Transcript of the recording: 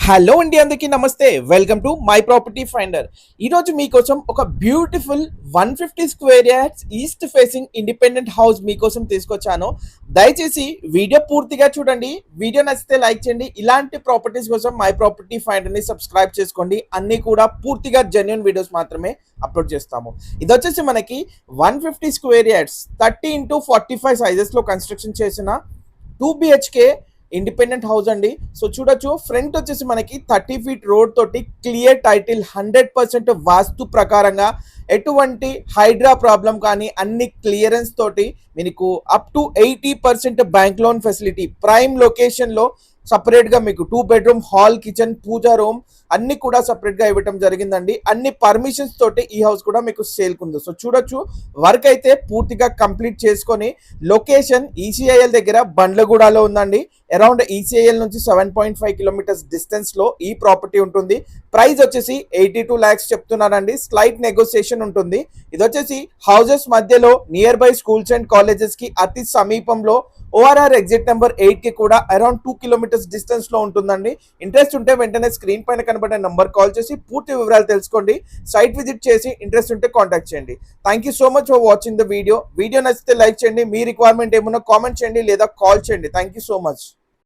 Hello అండి, అందరికీ నమస్తే. Welcome to my property finder. ఈరోజు మీకోసం ఒక beautiful 150 square yards east facing independent house మీకోసం తీసుకొచ్చాను. దయచేసి వీడియో పూర్తిగా చూడండి. వీడియో నచ్చితే లైక్ చేయండి. ఇలాంటి ప్రాపర్టీస్ కోసం మై ప్రాపర్టీ ఫైండర్ని సబ్స్క్రైబ్ చేసుకోండి. అన్నీ కూడా పూర్తిగా జెన్యూన్ వీడియోస్ మాత్రమే అప్లోడ్ చేస్తాము. ఇది వచ్చేసి మనకి 150 స్క్వేర్ యార్డ్స్ 30x45 సైజెస్లో కన్స్ట్రక్షన్ చేసిన 2 BHK ఇండిపెండెంట్ హౌస్ అండి. సో చూడొచ్చు, ఫ్రంట్ వచ్చేసి మనకి 30 ఫీట్ రోడ్ తోటి క్లియర్ టైటిల్ 100% వాస్తు ప్రకారంగా ఎటువంటి హైడ్రా ప్రాబ్లం కానీ అన్ని క్లియరెన్స్ తోటి మీకు up to 80% bank loan facility, prime లొకేషన్లో సపరేట్గా మీకు 2 బెడ్రూమ్ హాల్, కిచెన్, పూజా రూమ్ అన్ని కూడా సపరేట్గా ఇవ్వటం జరిగిందండి. అన్ని పర్మిషన్స్ తోటి ఈ హౌస్ కూడా మీకు సేల్కుంది. సో చూడొచ్చు, వర్క్ అయితే పూర్తిగా కంప్లీట్ చేసుకొని లొకేషన్ ఈసీఐఎల్ దగ్గర బండ్లగూడలో ఉందండి. అరౌండ్ ఈసీఐఎల్ నుంచి 7.5 కిలోమీటర్స్ డిస్టెన్స్లో ఈ ప్రాపర్టీ ఉంటుంది. ప్రైస్ వచ్చేసి 82 lakhs చెప్తున్నానండి. స్లైట్ నెగోసియేషన్ ఉంటుంది. ఇది వచ్చేసి హౌసెస్ మధ్యలో నియర్ బై స్కూల్స్ అండ్ కాలేజెస్కి అతి సమీపంలో ఓఆర్ఆర్ ఎగ్జిట్ నెంబర్ 8 కి కూడా అరౌండ్ 2 కిలోమీటర్స్ డిస్టెన్స్ లో ఉంటుందండి. ఇంట్రెస్ట్ ఉంటే వెంటనే స్క్రీన్ పైన కనబడే నంబర్ కాల్ చేసి పూర్తి వివరాలు తెలుసుకోండి. సైట్ విజిట్ చేసి ఇంట్రెస్ట్ ఉంటే కాంటాక్ట్ చేయండి. Thank you so much for watching the video. Video నచ్చితే లైక్ చేయండి. మీ రిక్వైర్మెంట్ ఏమన్నా కామెంట్ చేయండి లేదా కాల్ చేయండి. Thank you so much.